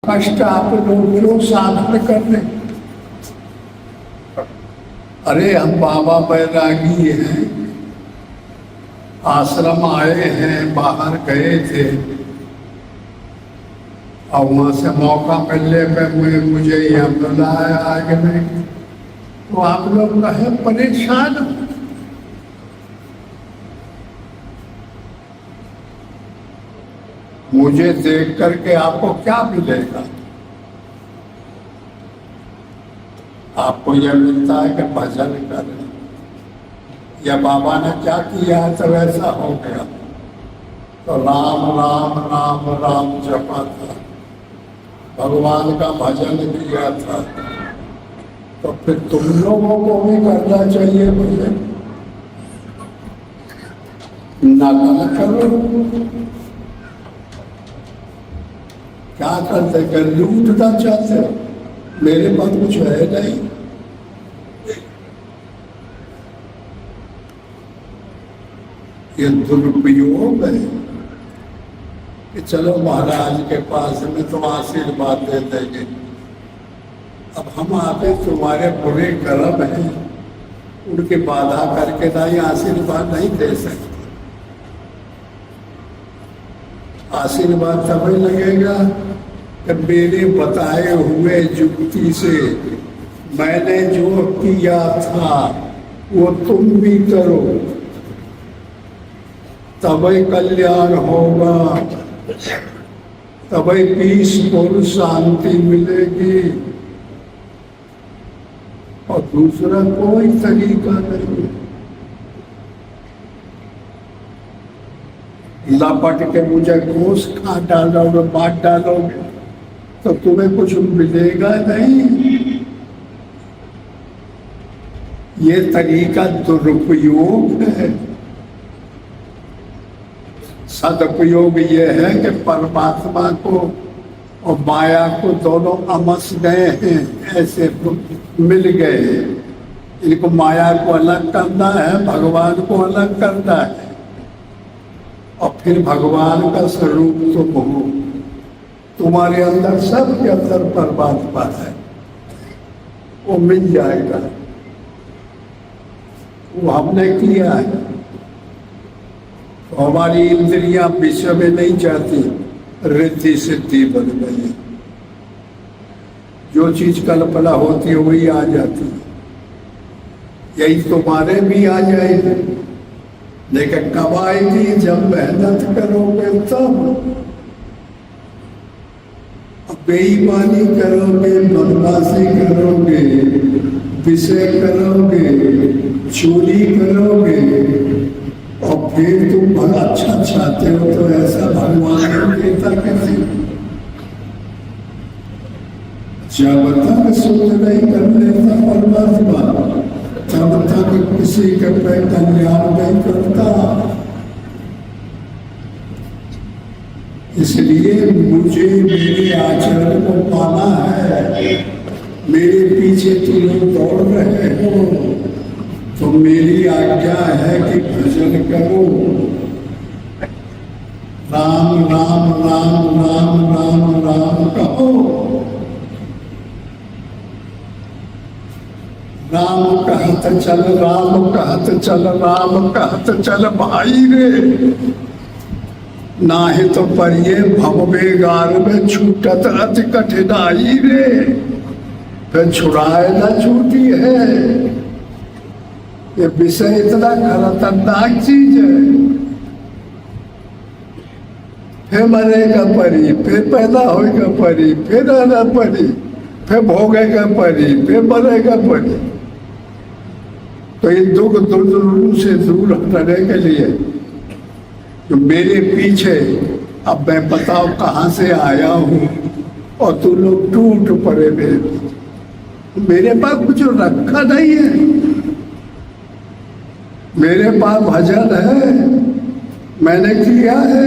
कष्ट आप लोग क्यों साधन कर रहे? अरे हम बाबा बैरागी हैं, आश्रम आए हैं, बाहर गए थे और वहां से मौका मिलने पे मुझे यहाँ बुलाया आगे में, तो आप लोग कहे परेशान। मुझे देख करके आपको क्या मिलेगा? आपको यह मिलता है कि भजन करें, या बाबा ने क्या किया है तो वैसा हो गया। तो राम राम राम राम जपा था, भगवान का भजन किया था, तो फिर तुम लोगों को भी करना चाहिए। मुझे नकल करो, क्या करते कर लूटना चाहते हो? मेरे पास कुछ है नहीं। ये दुरुपयोग है कि चलो महाराज के पास में तो आशीर्वाद दे देंगे। अब हम आके तुम्हारे बुरे कर्म हैं, उनकी बाधा करके नहीं आशीर्वाद नहीं दे सकते। आशीर्वाद तभी लगेगा कि मेरे बताए हुए युक्ति से मैंने जो किया था वो तुम भी करो, तभी कल्याण होगा, तभी पीसफुल शांति मिलेगी। और दूसरा कोई तरीका नहीं। लपट के मुझे घूस खा डालोगे, बांट डालोगे तो तुम्हें कुछ मिलेगा नहीं। ये तरीका दुरुपयोग है। सदुपयोग ये है कि परमात्मा को और माया को दोनों अमस गए हैं, ऐसे मिल गए। इनको माया को अलग करना है, भगवान को अलग करना है, और फिर भगवान का स्वरूप तुम हो। तुम्हारे अंदर, सबके अंदर परमात्मा है, वो मिल जाएगा। वो हमने किया है। तो हमारी इंद्रियां विषय में नहीं जाती, रिद्धि सिद्धि बन गई। जो चीज कल्पना होती है वही आ जाती है। यही तुम्हारे भी आ जाएगी, लेकिन कब आएगी? जब मेहनत करोगे तब। बेईमानी करोगे, बदमाशी करोगे, विषय करोगे, चोरी करोगे, और फिर तुम बड़ा अच्छा चाहते हो तो ऐसा भगवान को देता कैसे? जब तक शुद्ध नहीं कर लेता परमात्मा, तब तक किसी के पे कल्याण नहीं करता। इसलिए मुझे मेरे आचरण को पाना है। मेरे पीछे तुम लोग दौड़ रहे हो तो मेरी आज्ञा है कि भजन करो। राम राम राम राम राम राम कहो। राम कहत चल, राम कहत चल, राम कहत चल भाई रे। नाहि तो परिये भवबेगार में छूटत अति कठिनाई रे। फिर छुड़ाए ना छूटी है। ये विषय इतना खतरनाक चीज है। फिर मरेगा परी, फिर पैदा होगा परी, फिर आना परी, फिर भोगेगा परी, फिर मरेगा परी। तो ये दुख दुर्दुरु से दूर रहने के लिए तो मेरे पीछे, अब मैं बताओ कहाँ से आया हूँ, और तू लोग टूट पड़े मेरे पास कुछ रखा नहीं है। मेरे पास भजन है, मैंने किया है,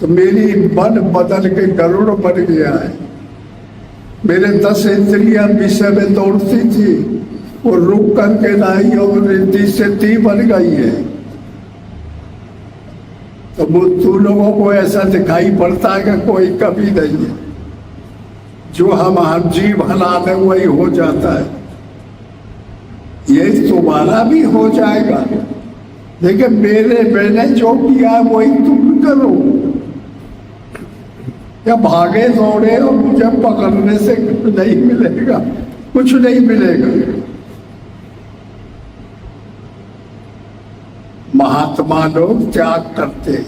तो मेरी मन बदल के गरुड़ बन गया है। मेरे 10 इंद्रियां विषय में दौड़ती थी, वो रुक करके नहीं और रिद्धि सिद्धि बन गई है। तो तू लोगों को ऐसा दिखाई पड़ता है कि कोई कभी नहीं है। जो हम हर जीव हलाते वही हो जाता है, ये तुम्हारा भी हो जाएगा। लेकिन मैंने जो किया है वही तुम करो। या भागे दौड़े और मुझे पकड़ने से कुछ नहीं मिलेगा, कुछ नहीं मिलेगा। महात्मा लोग त्याग करते हैं।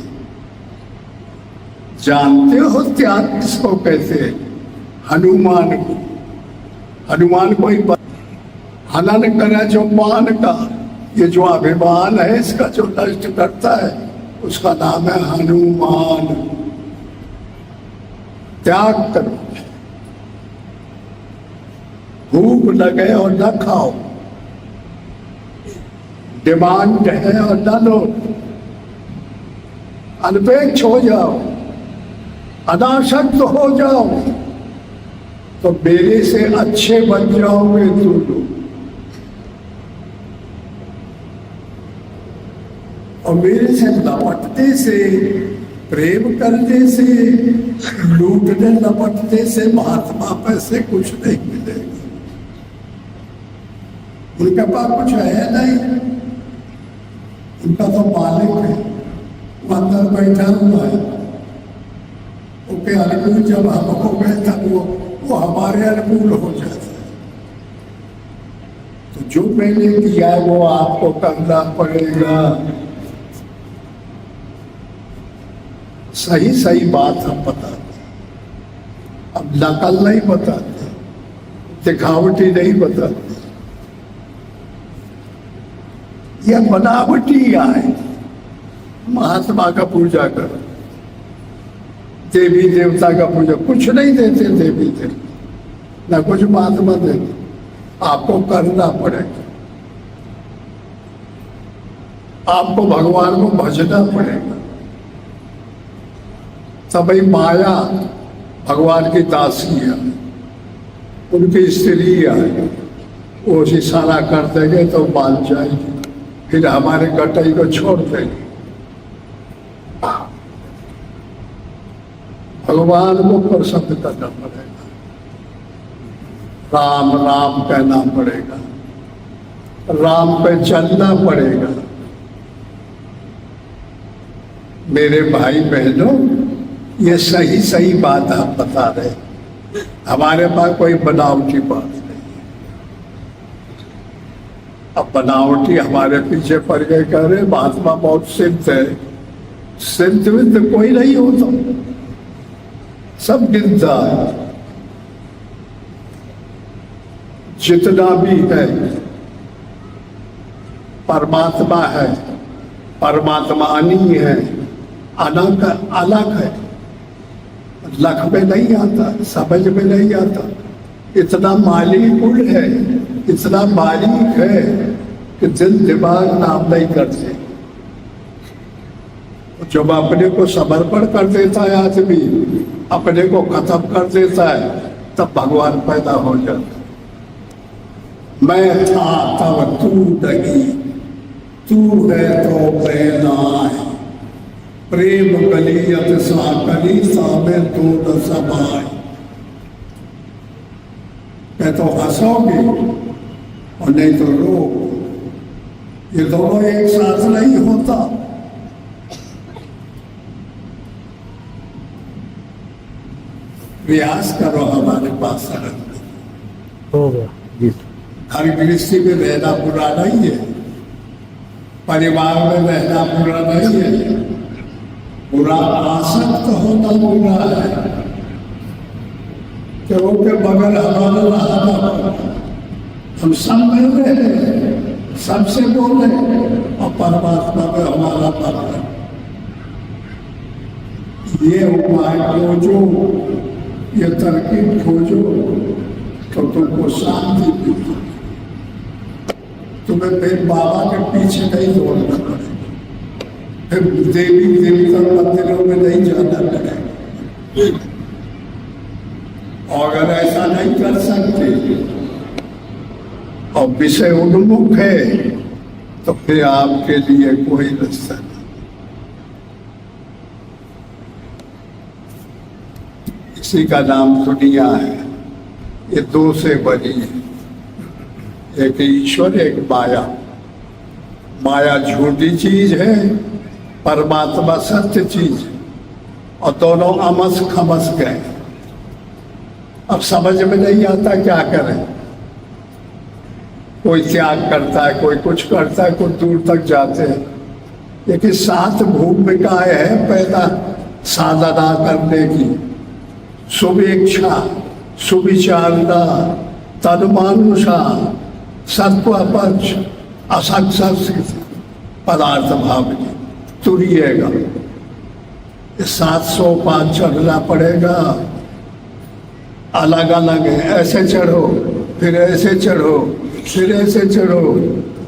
जानते हो त्याग किसको कहते हैं? हनुमान को। हनुमान को एक हनन करे जो मान का, ये जो अभिमान है इसका जो नष्ट करता है उसका नाम है हनुमान। त्याग करो। भूख लगे और न खाओ, डिमांड है और न लो, अनपेक्ष हो जाओ, अनासक्त हो जाओ, तो मेरे से अच्छे बन जाओगे तुम लोग। और मेरे से लपटने से, प्रेम करने से, लूटने लपटने से महात्मा पैसे कुछ नहीं मिलेगा। उनके पास कुछ है नहीं, उनका तो मालिक है, वो अंदर बैठा हुआ है। ओके अनुकूल जब हम हो गए तब वो हमारे अनुकूल हो जाता है। तो जो मैंने किया है वो आपको करना पड़ेगा। सही सही बात हम बताते, अब नकल नहीं बताते, दिखावटी नहीं बताते। यह बनावटी आए। महात्मा का पूजा करो, देवी देवता का पूजा, कुछ नहीं देते देवी देवता, न कुछ महात्मा देते। आपको करना पड़ेगा, आपको भगवान को भजना पड़ेगा। तभी माया भगवान की दासी है, उनकी स्त्री है, वो इशारा कर देंगे तो मान जाएगी, फिर हमारे गटई को छोड़ देंगे। भगवान को प्रसन्न करना पड़ेगा, राम राम कहना पड़ेगा, राम पे चलना पड़ेगा। मेरे भाई बहनों, ये सही सही बात आप बता रहे, हमारे पास कोई बनावटी बात नहीं। अब बनावटी हमारे पीछे पड़ गए, कह रहे महात्मा बहुत सिद्ध है। सिद्ध विद्ध कोई नहीं होता, सब गिरता है। जितना भी है परमात्मा है, परमात्मानी है, अलग अलग है। लख में नहीं आता, समझ में नहीं आता। इतना माली गुण है, इतना बारीक है कि दिल दिमाग नाम नहीं करते। जब अपने को समर्पण कर देता है आदमी, अपने को खत्म कर देता है, तब भगवान पैदा हो जाता है। मैं था तब तू नहीं, तू है तो मैं नाय। प्रेम गलियत सा कली सामे दो न समाय। मैं तो हंसोगे और नहीं तो रो, ये दोनों एक साथ नहीं होता। प्रयास करो हमारे पास सरल हो गया जी। हर गृहस्थी में रहना बुरा नहीं है, परिवार में रहना बुरा नहीं है, बुरा आसक्त होना बुरा है। क्यों के बगैर हमारा रहा, हम सब मिल रहे हैं, सबसे बोले और परमात्मा में हमारा पात्र। ये उपाय खोजो, ये तरकीब खोजो तो तुमको शांति मिलती। तुम्हें फिर बाबा के पीछे नहीं दौड़ना पड़ेगा, फिर देवी देवता मंदिरों में नहीं जाना पड़ेगा। और अगर ऐसा नहीं कर सकते और विषय उन्मुख है तो फिर आपके लिए कोई रास्ता नहीं। इसी का नाम दुनिया है। ये दो से बनी है, एक ईश्वर एक माया। माया झूठी चीज है, परमात्मा सत्य चीज है, और दोनों अमस खमस गए। अब समझ में नहीं आता क्या करें। कोई त्याग करता है, कोई कुछ करता है, कोई दूर तक जाते हैं, लेकिन सात भूमिकाएं है पैदा साधना करने की। शुभेच्छा, सुविचारना, तन्मानुषा, सत्वपक्ष, असंग पदार्थ भावनी, तुरिएगा। 705 चढ़ना पड़ेगा, अलग अलग है। ऐसे चढ़ो, फिर ऐसे चढ़ो, फिर ऐसे चढ़ो,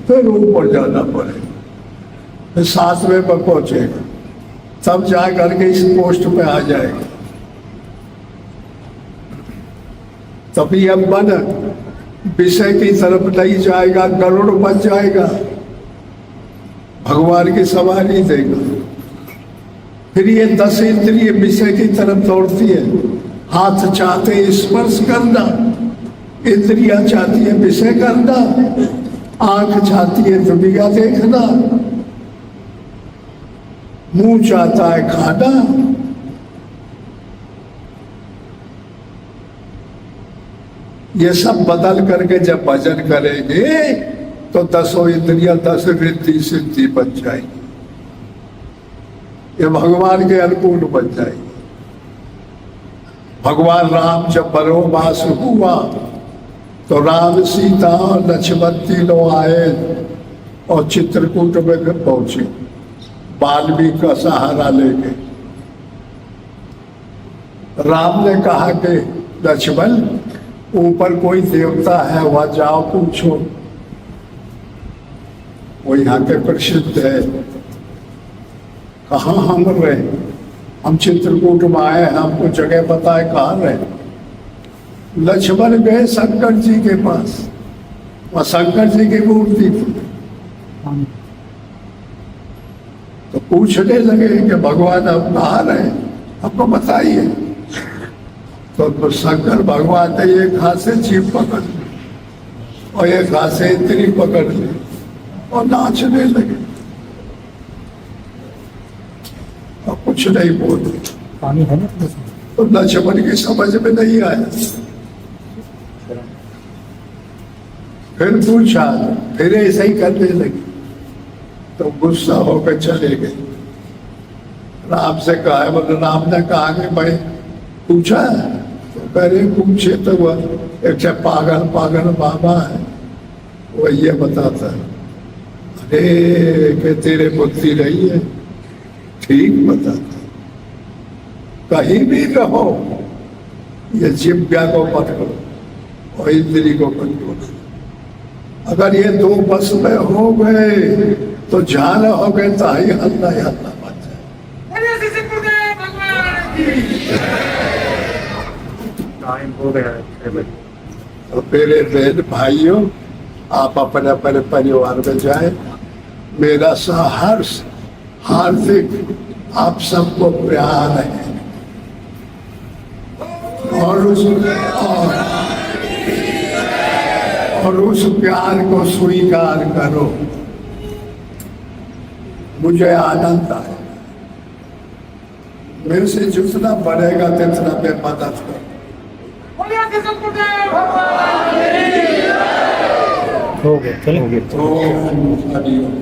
फिर ऊपर जाना पड़ेगा, फिर 7वें पर पहुंचेगा, तब जा करके इस पोस्ट पे आ जाएगा। तभी अब मन विषय की तरफ नहीं जाएगा, गरुड़ बन जाएगा, भगवान की सवारी देगा। फिर ये 10 इंद्रिय विषय की तरफ दौड़ती है। हाथ चाहते स्पर्श करना, इंद्रियां चाहती है विषय करना, आंख चाहती है दुनिया देखना, मुंह चाहता है खाना। ये सब बदल करके जब भजन करेंगे तो 10 इंद्रियां 10 रिद्धि सिद्धि बन जाएगी, ये भगवान के अनुकूल बन जाएगी। भगवान राम जब वनवास हुआ तो राम सीता और लक्ष्मण तीनों आए और चित्रकूट में पहुंचे वाल्मीकि का सहारा लेके। राम ने कहा कि लक्ष्मण, ऊपर कोई देवता है, वहां जाओ पूछो, वो यहाँ के प्रसिद्ध है। कहाँ हम रहे? हम चित्रकूट में आए, हमको जगह बताए कहाँ रहे। लक्ष्मण गए शंकर जी के पास, वहाँ शंकर जी की मूर्ति थी। तो पूछने लगे कि भगवान अब कहाँ रहे, हमको बताइए। तो शंकर भगवान ने एक हाथ से जीभ पकड़ ली और एक हाथ से इंद्री पकड़ ली और नाचने लगे और कुछ नहीं बोले। पानी है ना तो लक्ष्मण की समझ में नहीं आया। फिर पूछा, फिर ऐसे ही करने लगे, तो गुस्सा होकर चले गए। राम से कहा, मतलब राम ने कहा कि भाई पूछा, तो पहले पूछे तो वह एक पागल पागल बाबा है, वो ये बताता है, अरे कि तेरे बुद्धि रही है, ठीक बताता। कहीं भी रहो, ये जिव्या को पकड़ो और इंद्री को कंट्रोल। अगर ये दो बस में हो गए तो झाल हो गए तो ही हल्ला बन जाए। टाइम हो गया है। तो मेरे बहन भाइयों, आप अपने अपने परिवार में जाए। मेरा सहर्ष हार्दिक आप सबको प्यार है और उस प्यार को स्वीकार करो। मुझे आनंद आए, मेरे से जितना बढ़ेगा तितना मैं मदद करूं। हो गया, चलो। ओम हरि ओम।